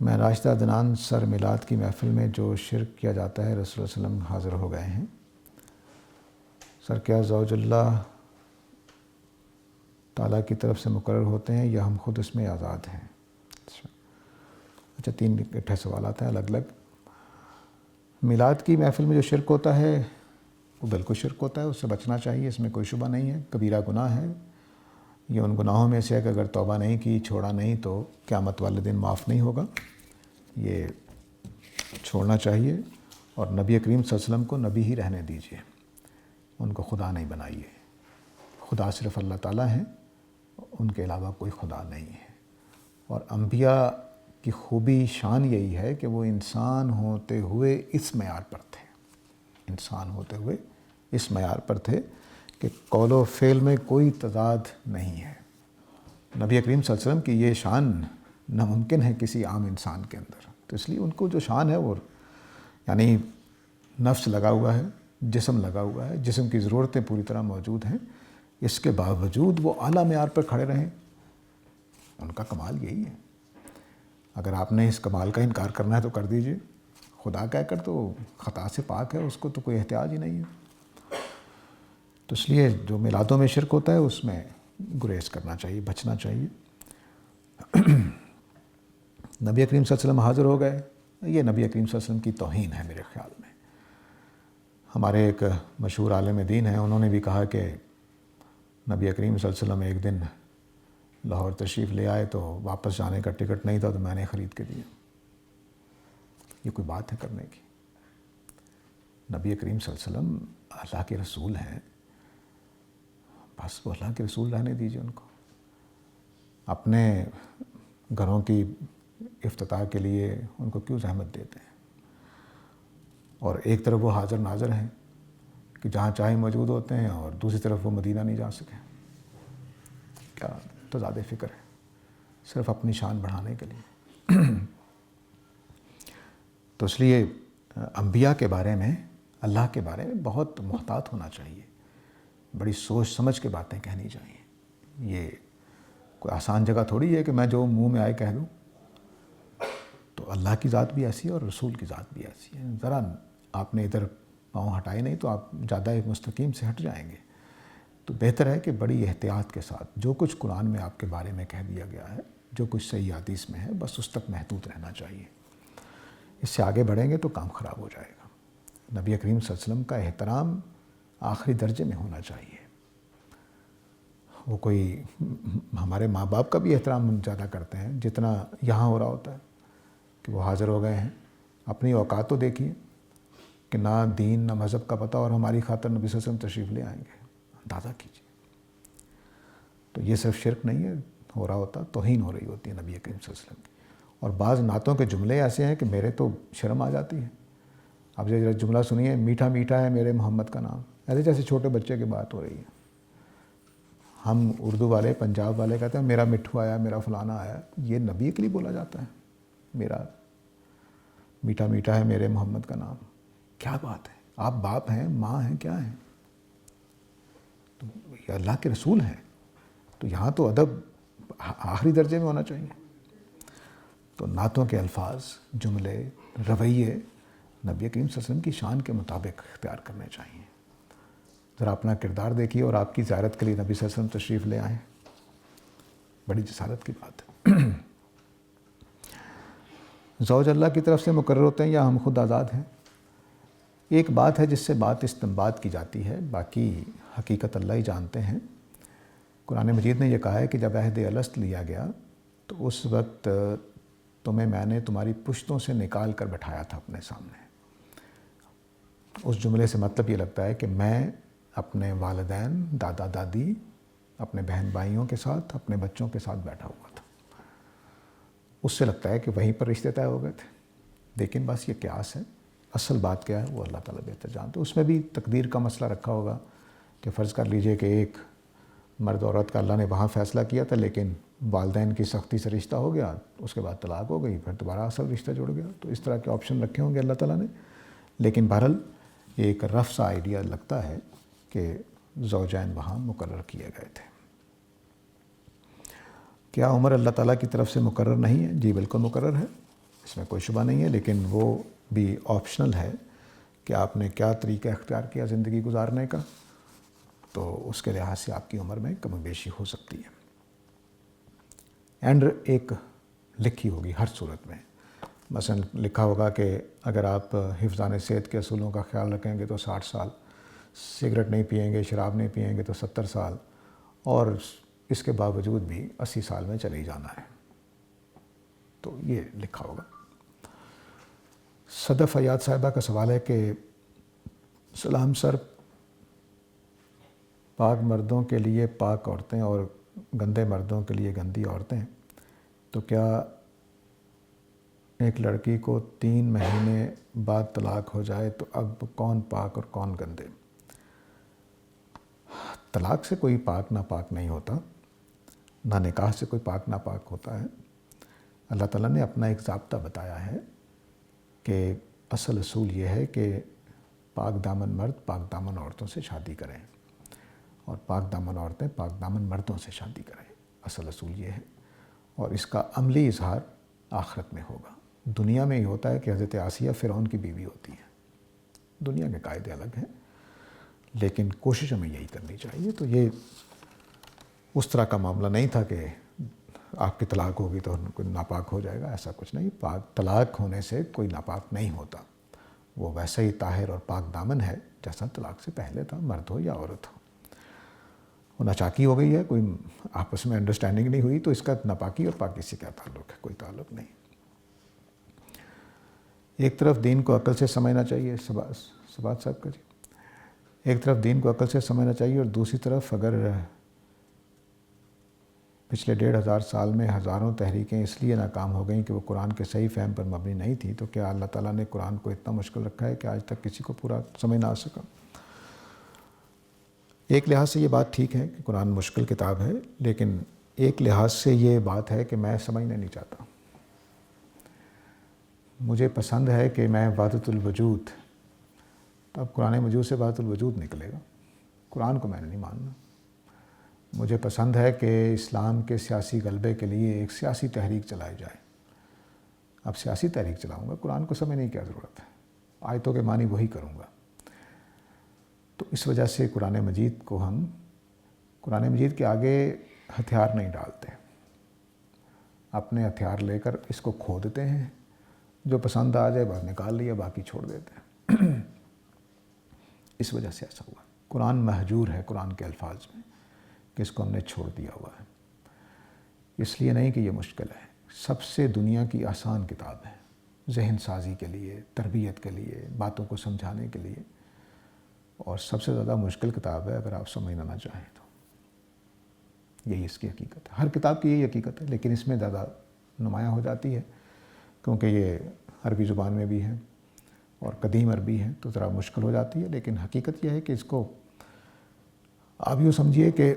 میں راشدہ عدنان سر میلاد کی محفل میں جو شرک کیا جاتا ہے رسول اللہ صلی اللہ علیہ وسلم حاضر ہو گئے ہیں. سر کیا زوج اللہ تعالیٰ کی طرف سے مقرر ہوتے ہیں یا ہم خود اس میں آزاد ہیں؟ اچھا 3 اکٹھے سوالات ہیں الگ الگ. میلاد کی محفل میں جو شرک ہوتا ہے وہ بالکل شرک ہوتا ہے, اس سے بچنا چاہیے, اس میں کوئی شبہ نہیں ہے. کبیرہ گناہ ہے, یہ ان گناہوں میں سے ہے کہ اگر توبہ نہیں کی, چھوڑا نہیں تو قیامت والے دن معاف نہیں ہوگا. یہ چھوڑنا چاہیے. اور نبی کریم صلی اللہ علیہ وسلم کو نبی ہی رہنے دیجیے, ان کو خدا نہیں بنائیے. خدا صرف اللہ تعالیٰ ہیں, ان کے علاوہ کوئی خدا نہیں ہے. اور انبیاء کی خوبی شان یہی ہے کہ وہ انسان ہوتے ہوئے اس معیار پر تھے, انسان ہوتے ہوئے اس معیار پر تھے کہ قول و فعل میں کوئی تضاد نہیں ہے. نبی کریم صلی اللہ علیہ وسلم کی یہ شان ناممکن ہے کسی عام انسان کے اندر. تو اس لیے ان کو جو شان ہے وہ یعنی نفس لگا ہوا ہے, جسم لگا ہوا ہے, جسم کی ضرورتیں پوری طرح موجود ہیں, اس کے باوجود وہ اعلیٰ معیار پر کھڑے رہیں. ان کا کمال یہی ہے. اگر آپ نے اس کمال کا انکار کرنا ہے تو کر دیجئے. خدا کہہ کر تو خطا سے پاک ہے, اس کو تو کوئی احتیاج ہی نہیں ہے. تو اس لیے جو میلادوں میں شرک ہوتا ہے اس میں گریز کرنا چاہیے, بچنا چاہیے. نبی کریم صلی اللہ علیہ وسلم حاضر ہو گئے, یہ نبی کریم صلی اللہ علیہ وسلم کی توہین ہے میرے خیال میں. ہمارے ایک مشہور عالم دین ہیں, انہوں نے بھی کہا کہ نبی کریم صلی اللہ علیہ وسلم ایک دن لاہور تشریف لے آئے تو واپس جانے کا ٹکٹ نہیں تھا تو میں نے خرید کے دیا. یہ کوئی بات ہے کرنے کی؟ نبی کریم صلی اللہ علیہ وسلم اللہ کے رسول ہیں, بس وہ اللہ کے رسول رہنے دیجیے ان کو. اپنے گھروں کی افتتاح کے لیے ان کو کیوں زحمت دیتے ہیں؟ اور ایک طرف وہ حاضر ناظر ہیں کہ جہاں چاہے موجود ہوتے ہیں, اور دوسری طرف وہ مدینہ نہیں جا سکے. کیا تضاد فکر ہے, صرف اپنی شان بڑھانے کے لیے. تو اس لیے انبیاء کے بارے میں, اللہ کے بارے میں بہت محتاط ہونا چاہیے, بڑی سوچ سمجھ کے باتیں کہنی چاہیے. یہ کوئی آسان جگہ تھوڑی ہے کہ میں جو منہ میں آئے کہہ دوں. تو اللہ کی ذات بھی ایسی ہے اور رسول کی ذات بھی ایسی ہے. ذرا آپ نے ادھر پاؤں ہٹائے نہیں تو آپ زیادہ ایک مستقیم سے ہٹ جائیں گے. تو بہتر ہے کہ بڑی احتیاط کے ساتھ جو کچھ قرآن میں آپ کے بارے میں کہہ دیا گیا ہے, جو کچھ صحیح حدیث میں ہے, بس اس تک محدود رہنا چاہیے. اس سے آگے بڑھیں گے تو کام خراب ہو جائے گا. نبی کریم صلی اللہ علیہ وسلم کا احترام آخری درجے میں ہونا چاہیے. وہ کوئی ہمارے ماں باپ کا بھی احترام ہم زیادہ کرتے ہیں جتنا یہاں ہو رہا ہوتا ہے کہ وہ حاضر ہو گئے ہیں. اپنی اوقات تو دیکھیے کہ نہ دین نہ مذہب کا پتہ, اور ہماری خاطر نبی صلی اللہ علیہ وسلم تشریف لے آئیں گے. اندازہ کیجیے. تو یہ صرف شرک نہیں ہے ہو رہا ہوتا, توہین ہو رہی ہوتی ہے نبی کریم صلی اللہ علیہ وسلم کی. اور بعض نعتوں کے جملے ایسے ہیں کہ میرے تو شرم آ جاتی ہے. اب یہ جملہ سنیے, میٹھا میٹھا ہے میرے محمد کا نام, ایسے جیسے چھوٹے بچے کی بات ہو رہی ہے. ہم اردو والے پنجاب والے کہتے ہیں میرا مٹھو آیا, میرا فلانا آیا. یہ نبی کے لیے بولا جاتا ہے, میرا میٹھا میٹھا ہے میرے محمد کا نام. کیا بات ہے؟ آپ باپ ہیں, ماں ہیں, کیا ہیں؟ تو یہ اللہ کے رسول ہیں, تو یہاں تو ادب آخری درجے میں ہونا چاہیے. تو نعتوں کے الفاظ, جملے, رویے نبی کریم صلی اللہ علیہ وسلم کی شان کے مطابق اختیار کرنے چاہیے. ذرا اپنا کردار دیکھیے, اور آپ کی زیارت کے لیے نبی صلی اللہ علیہ وسلم تشریف لے آئیں, بڑی جسارت کی بات ہے. زوج اللہ کی طرف سے مقرر ہوتے ہیں یا ہم خود آزاد ہیں؟ ایک بات ہے جس سے بات استنباط کی جاتی ہے, باقی حقیقت اللہ ہی جانتے ہیں. قرآن مجید نے یہ کہا ہے کہ جب عہد الست لیا گیا تو اس وقت تمہیں میں نے تمہاری پشتوں سے نکال کر بٹھایا تھا اپنے سامنے. اس جملے سے مطلب یہ لگتا ہے کہ میں اپنے والدین, دادا دادی, اپنے بہن بھائیوں کے ساتھ, اپنے بچوں کے ساتھ بیٹھا ہوا تھا. اس سے لگتا ہے کہ وہیں پر رشتے طے ہو گئے تھے. لیکن بس یہ قیاس ہے, اصل بات کیا ہے وہ اللہ تعالیٰ بہتر جانتے. اس میں بھی تقدیر کا مسئلہ رکھا ہوگا کہ فرض کر لیجئے کہ ایک مرد عورت کا اللہ نے وہاں فیصلہ کیا تھا, لیکن والدین کی سختی سے رشتہ ہو گیا, اس کے بعد طلاق ہو گئی, پھر دوبارہ اصل رشتہ جڑ گیا. تو اس طرح کے آپشن رکھے ہوں گے اللہ تعالیٰ نے. لیکن بہرحال یہ ایک رف سا آئیڈیا لگتا ہے کہ زوجین وہاں مقرر کیے گئے تھے. کیا عمر اللہ تعالیٰ کی طرف سے مقرر نہیں ہے؟ جی بالکل مقرر ہے. اس میں کوئی شبہ نہیں ہے، لیکن وہ بھی آپشنل ہے کہ آپ نے کیا طریقہ اختیار کیا زندگی گزارنے کا، تو اس کے لحاظ سے آپ کی عمر میں کم و بیشی ہو سکتی ہے۔ اینڈ ایک لکھی ہوگی ہر صورت میں، مثلا لکھا ہوگا کہ اگر آپ حفظان صحت کے اصولوں کا خیال رکھیں گے تو 60 سال، سگریٹ نہیں پئیں گے، شراب نہیں پئیں گے تو 70 سال، اور اس کے باوجود بھی 80 سال میں چلے جانا ہے، تو یہ لکھا ہوگا۔ صدف ایاد صاحبہ کا سوال ہے کہ سلام سر، پاک مردوں کے لیے پاک عورتیں اور گندے مردوں کے لیے گندی عورتیں، تو کیا ایک لڑکی کو 3 مہینے بعد طلاق ہو جائے تو اب کون پاک اور کون گندے؟ طلاق سے کوئی پاک ناپاک نہیں ہوتا، نہ نکاح سے کوئی پاک ناپاک ہوتا ہے۔ اللہ تعالیٰ نے اپنا ایک ضابطہ بتایا ہے کہ اصل اصول یہ ہے کہ پاک دامن مرد پاک دامن عورتوں سے شادی کریں، اور پاک دامن عورتیں پاک دامن مردوں سے شادی کریں، اصل اصول یہ ہے۔ اور اس کا عملی اظہار آخرت میں ہوگا۔ دنیا میں یہ ہوتا ہے کہ حضرت آسیہ فرعون کی بیوی ہوتی ہے، دنیا کے قاعدے الگ ہیں، لیکن کوشش ہمیں یہی کرنی چاہیے۔ تو یہ اس طرح کا معاملہ نہیں تھا کہ آپ کی طلاق ہوگی تو کوئی ناپاک ہو جائے گا، ایسا کچھ نہیں۔ طلاق ہونے سے کوئی ناپاک نہیں ہوتا، وہ ویسا ہی طاہر اور پاک دامن ہے جیسا طلاق سے پہلے تھا، مرد ہو یا عورت ہو۔ وہ ناچاکی ہو گئی ہے، کوئی آپس میں انڈرسٹینڈنگ نہیں ہوئی، تو اس کا ناپاکی اور پاکی سے کیا تعلق ہے؟ کوئی تعلق نہیں۔ ایک طرف دین کو عقل سے سمجھنا چاہیے، سبات صاحب کا جی، ایک طرف دین کو عقل سے سمجھنا چاہیے، اور دوسری طرف اگر پچھلے 1500 سال میں ہزاروں تحریکیں اس لیے ناکام ہو گئیں کہ وہ قرآن کے صحیح فہم پر مبنی نہیں تھی، تو کیا اللہ تعالیٰ نے قرآن کو اتنا مشکل رکھا ہے کہ آج تک کسی کو پورا سمجھ نہ آ سکا؟ ایک لحاظ سے یہ بات ٹھیک ہے کہ قرآن مشکل کتاب ہے، لیکن ایک لحاظ سے یہ بات ہے کہ میں سمجھنا نہیں چاہتا۔ مجھے پسند ہے کہ میں وحدت الوجود، تو اب قرآن مجید سے وحدت الوجود نکلے گا، قرآن کو میں نے نہیں ماننا۔ مجھے پسند ہے کہ اسلام کے سیاسی غلبے کے لیے ایک سیاسی تحریک چلائی جائے، اب سیاسی تحریک چلاؤں گا، قرآن کو سمجھنے کی کیا ضرورت ہے؟ آیتوں کے معنی وہی کروں گا۔ تو اس وجہ سے قرآن مجید کو ہم قرآن مجید کے آگے ہتھیار نہیں ڈالتے، اپنے ہتھیار لے کر اس کو کھو دیتے ہیں، جو پسند آ جائے باہر نکال لیا، باقی چھوڑ دیتے ہیں۔ اس وجہ سے ایسا ہوا۔ قرآن مہجور ہے قرآن کے الفاظ میں کہ اس کو ہم نے چھوڑ دیا ہوا ہے، اس لیے نہیں کہ یہ مشکل ہے، سب سے دنیا کی آسان کتاب ہے ذہن سازی کے لیے، تربیت کے لیے، باتوں کو سمجھانے کے لیے، اور سب سے زیادہ مشکل کتاب ہے اگر آپ سمجھنا نہ چاہیں تو۔ یہی اس کی حقیقت ہے، ہر کتاب کی یہی حقیقت ہے، لیکن اس میں زیادہ نمایاں ہو جاتی ہے کیونکہ یہ عربی زبان میں بھی ہے اور قدیم عربی ہے، تو ذرا مشکل ہو جاتی ہے، لیکن حقیقت یہ ہے کہ اس کو آپ یوں سمجھیے کہ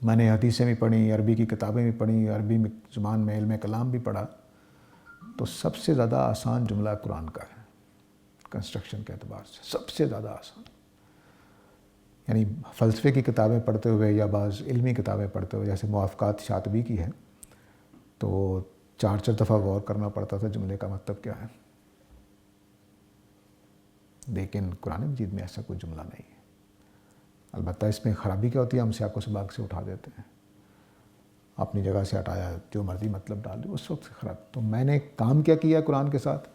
میں نے حدیثیں بھی پڑھی، عربی کی کتابیں بھی پڑھی، عربی زبان میں علم کلام بھی پڑھا، تو سب سے زیادہ آسان جملہ قرآن کا ہے کنسٹرکشن کے اعتبار سے، سب سے زیادہ آسان۔ یعنی فلسفے کی کتابیں پڑھتے ہوئے یا بعض علمی کتابیں پڑھتے ہوئے، جیسے موافقات شاطبی کی ہے، تو 4 دفعہ غور کرنا پڑتا تھا جملے کا مطلب کیا ہے، لیکن قرآن مجید میں ایسا کوئی جملہ نہیں ہے۔ البتہ اس میں خرابی کیا ہوتی ہے، ہم سیاق و سباق سے اٹھا دیتے ہیں، اپنی جگہ سے ہٹایا، جو مرضی مطلب ڈال دے، اس وقت خراب۔ تو میں نے کام کیا کیا قرآن کے ساتھ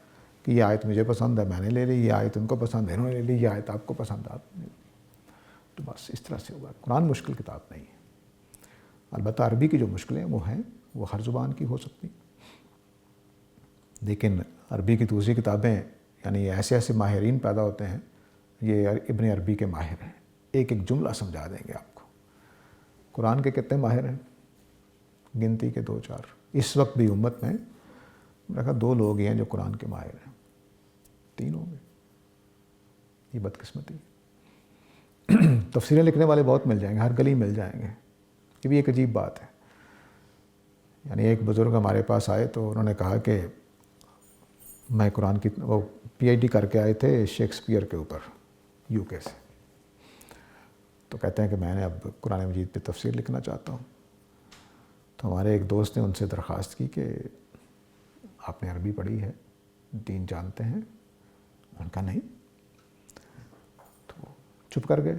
کہ یہ آیت مجھے پسند ہے، میں نے لے لی، یہ آیت ان کو پسند ہے، انہوں نے لے لی، یہ آیت آپ کو پسند ہے، آپ نے، تو بس اس طرح سے ہوگا۔ قرآن مشکل کتاب نہیں ہے، البتہ عربی کی جو مشکلیں وہ ہیں وہ ہر زبان کی ہو سکتی، لیکن عربی کی دوسری کتابیں، یعنی ایسے ایسے ماہرین پیدا ہوتے ہیں، یہ ابن عربی کے ماہر ہیں، ایک ایک جملہ سمجھا دیں گے آپ کو۔ قرآن کے کتنے ماہر ہیں؟ گنتی کے 2-4۔ اس وقت بھی امت میں میرا خیال 2 لوگ ہی ہیں جو قرآن کے ماہر ہیں، 3 ہوں گے، یہ بدقسمتی۔ تفسیریں لکھنے والے بہت مل جائیں گے، ہر گلی مل جائیں گے، یہ بھی ایک عجیب بات ہے۔ یعنی ایک بزرگ ہمارے پاس آئے تو انہوں نے کہا کہ میں قرآن کی، وہ PhD کر کے آئے تھے شیکسپیئر کے اوپر UK سے، تو کہتے ہیں کہ میں نے اب قرآن مجید پہ تفسیر لکھنا چاہتا ہوں۔ تو ہمارے ایک دوست نے ان سے درخواست کی کہ آپ نے عربی پڑھی ہے, دین جانتے ہیں؟ ان کا نہیں. تو چپ کر گئے.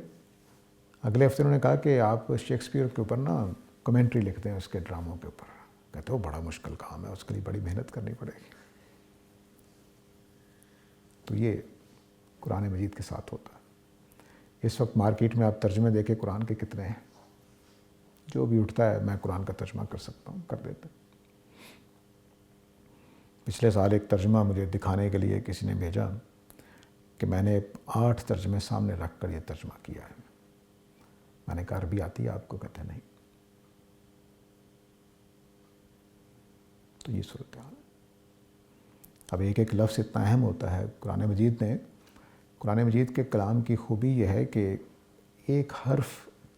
اگلے ہفتے انہوں نے کہا کہ آپ شیکسپیئر کے اوپر نا کمنٹری لکھتے ہیں اس کے ڈراموں کے اوپر. کہتے وہ بڑا مشکل کام ہے, اس کے لیے بڑی محنت کرنی پڑے گی. تو یہ قرآن مجید کے ساتھ ہوتا ہے. اس وقت مارکیٹ میں آپ ترجمے دیکھیں قرآن کے کتنے ہیں. جو بھی اٹھتا ہے میں قرآن کا ترجمہ کر سکتا ہوں, کر دیتے. پچھلے سال ایک ترجمہ مجھے دکھانے کے لیے کسی نے بھیجا کہ میں نے 8 ترجمے سامنے رکھ کر یہ ترجمہ کیا ہے. میں نے کہا عربی آتی ہے آپ کو؟ کہتے نہیں. تو یہ صورتحال ہے. اب ایک ایک لفظ اتنا اہم ہوتا ہے. قرآن مجید کے کلام کی خوبی یہ ہے کہ ایک حرف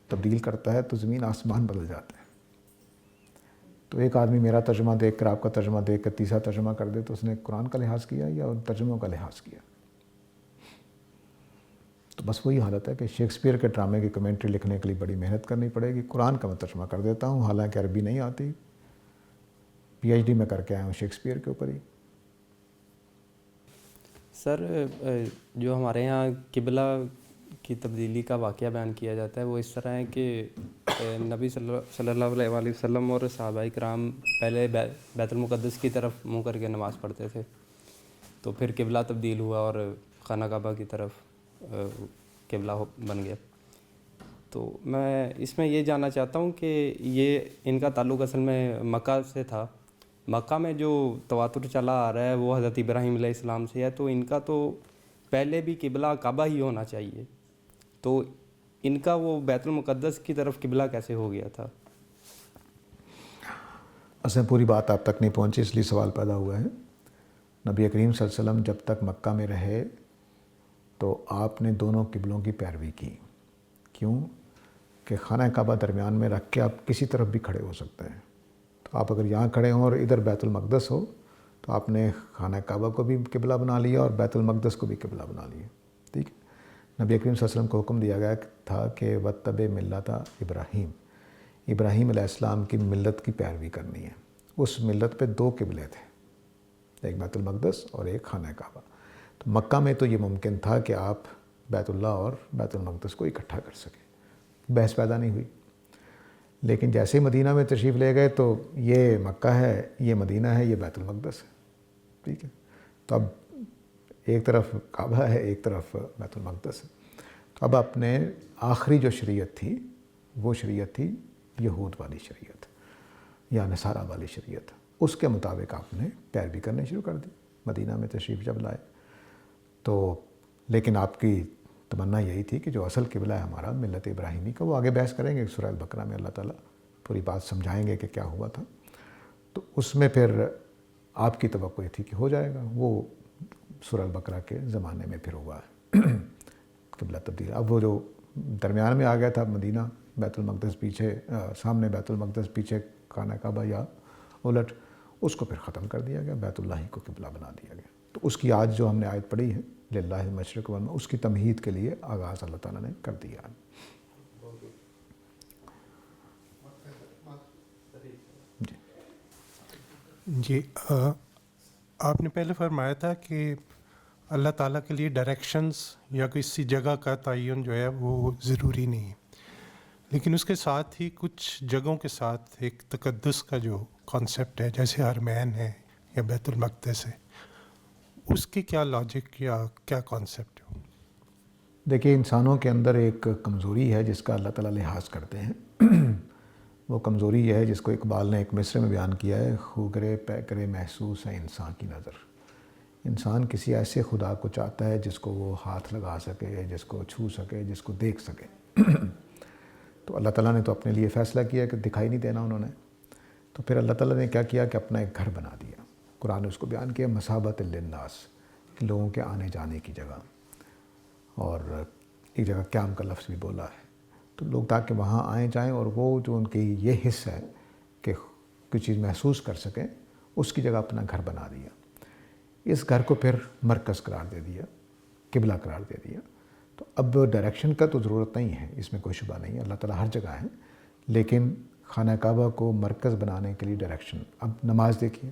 تبدیل کرتا ہے تو زمین آسمان بدل جاتا ہے. تو ایک آدمی میرا ترجمہ دیکھ کر, آپ کا ترجمہ دیکھ کر تیسرا ترجمہ کر دے تو اس نے قرآن کا لحاظ کیا یا ان ترجموں کا لحاظ کیا؟ تو بس وہی حالت ہے کہ شیکسپیئر کے ڈرامے کی کمنٹری لکھنے کے لیے بڑی محنت کرنی پڑے گی. قرآن کا میں ترجمہ کر دیتا ہوں, حالانکہ عربی نہیں آتی. PhD میں کر کے آیا ہوں شیکسپیئر کے اوپر ہی. سر جو ہمارے یہاں قبلہ کی تبدیلی کا واقعہ بیان کیا جاتا ہے وہ اس طرح ہے کہ نبی صلی اللہ علیہ وآلہ وسلم اور صحابہ کرام پہلے بیت المقدس کی طرف منہ کر کے نماز پڑھتے تھے, تو پھر قبلہ تبدیل ہوا اور خانہ کعبہ کی طرف قبلہ بن گیا. تو میں اس میں یہ جاننا چاہتا ہوں کہ یہ ان کا تعلق اصل میں مکہ سے تھا. مکہ میں جو تواتر چلا آ رہا ہے وہ حضرت ابراہیم علیہ السلام سے ہے, تو ان کا تو پہلے بھی قبلہ کعبہ ہی ہونا چاہیے, تو ان کا وہ بیت المقدس کی طرف قبلہ کیسے ہو گیا تھا؟ اصل میں پوری بات آپ تک نہیں پہنچی, اس لیے سوال پیدا ہوا ہے. نبی کریم صلی اللہ علیہ وسلم جب تک مکہ میں رہے تو آپ نے دونوں قبلوں کی پیروی کی. کیوں؟ کہ خانہ کعبہ درمیان میں رکھ کے آپ کسی طرف بھی کھڑے ہو سکتے ہیں. تو آپ اگر یہاں کھڑے ہوں اور ادھر بیت المقدس ہو تو آپ نے خانہ کعبہ کو بھی قبلہ بنا لیا اور بیت المقدس کو بھی قبلہ بنا لیا. ٹھیک ہے. نبی کریم صلی اللہ علیہ وسلم کو حکم دیا گیا تھا کہ وَاتَّبِعْ مِلَّةَ ابراہیم, ابراہیم علیہ السلام کی ملت کی پیروی کرنی ہے. اس ملت پہ 2 قبلے تھے, ایک بیت المقدس اور ایک خانہ کعبہ. تو مکہ میں تو یہ ممکن تھا کہ آپ بیت اللہ اور بیت المقدس کو اکٹھا کر سکیں, بحث پیدا نہیں ہوئی. لیکن جیسے ہی مدینہ میں تشریف لے گئے تو یہ مکہ ہے, یہ مدینہ ہے, یہ بیت المقدس ہے. ٹھیک ہے. تو اب ایک طرف کعبہ ہے, ایک طرف بیت المقدس ہے. تو اب اپنے آخری جو شریعت تھی وہ شریعت تھی یہود والی شریعت یا نصارہ والی شریعت. اس کے مطابق آپ نے پیروی کرنے شروع کر دی مدینہ میں تشریف جب لائے. تو لیکن آپ کی تمنا یہی تھی کہ جو اصل قبلہ ہے ہمارا ملت ابراہیمی کا, وہ آگے بحث کریں گے سورہ البقرہ میں, اللہ تعالیٰ پوری بات سمجھائیں گے کہ کیا ہوا تھا. تو اس میں پھر آپ کی توقع یہ تھی کہ ہو جائے گا, وہ سورہ البقرہ کے زمانے میں پھر ہوا ہے قبلہ تبدیل. اب وہ جو درمیان میں آ گیا تھا مدینہ, بیت المقدس پیچھے, سامنے بیت المقدس پیچھے خانہ کعبہ یا الٹ, اس کو پھر ختم کر دیا گیا, بیت اللہ ہی کو قبلہ بنا دیا گیا. تو اس کی آج جو ہم نے آیت پڑھی ہے للہ المشرق والمغرب, اس کی تمہید کے لیے آغاز اللہ تعالیٰ نے کر دیا. جی آپ نے پہلے فرمایا تھا کہ اللہ تعالیٰ کے لیے ڈائریکشنز یا کسی جگہ کا تعین جو ہے وہ ضروری نہیں ہے, لیکن اس کے ساتھ ہی کچھ جگہوں کے ساتھ ایک تقدس کا جو کانسیپٹ ہے, جیسے حرمین ہے یا بیت المقدس ہے, اس کے کیا لاجک یا کیا کانسیپٹ ہے؟ دیکھیے انسانوں کے اندر ایک کمزوری ہے جس کا اللہ تعالیٰ لحاظ کرتے ہیں. وہ کمزوری یہ ہے جس کو اقبال نے ایک مصرع میں بیان کیا ہے, خوگرے پیکرے محسوس ہے انسان کی نظر. انسان کسی ایسے خدا کو چاہتا ہے جس کو وہ ہاتھ لگا سکے, جس کو چھو سکے, جس کو دیکھ سکے. تو اللہ تعالیٰ نے تو اپنے لیے فیصلہ کیا کہ دکھائی نہیں دینا انہوں نے. تو پھر اللہ تعالیٰ نے کیا کیا کہ اپنا ایک گھر بنا دیا. قرآن نے اس کو بیان کیا مثابۃ للناس, لوگوں کے آنے جانے کی جگہ, اور ایک جگہ قیام کا لفظ بھی بولا ہے. تو لوگ تاکہ وہاں آئیں جائیں اور وہ جو ان کی یہ حص ہے کہ کوئی چیز محسوس کر سکیں, اس کی جگہ اپنا گھر بنا دیا. اس گھر کو پھر مرکز قرار دے دیا, قبلہ قرار دے دیا. تو اب ڈائریکشن کا تو ضرورت نہیں ہے, اس میں کوئی شبہ نہیں ہے, اللہ تعالیٰ ہر جگہ ہے. لیکن خانہ کعبہ کو مرکز بنانے کے لیے ڈائریکشن. اب نماز دیکھیے,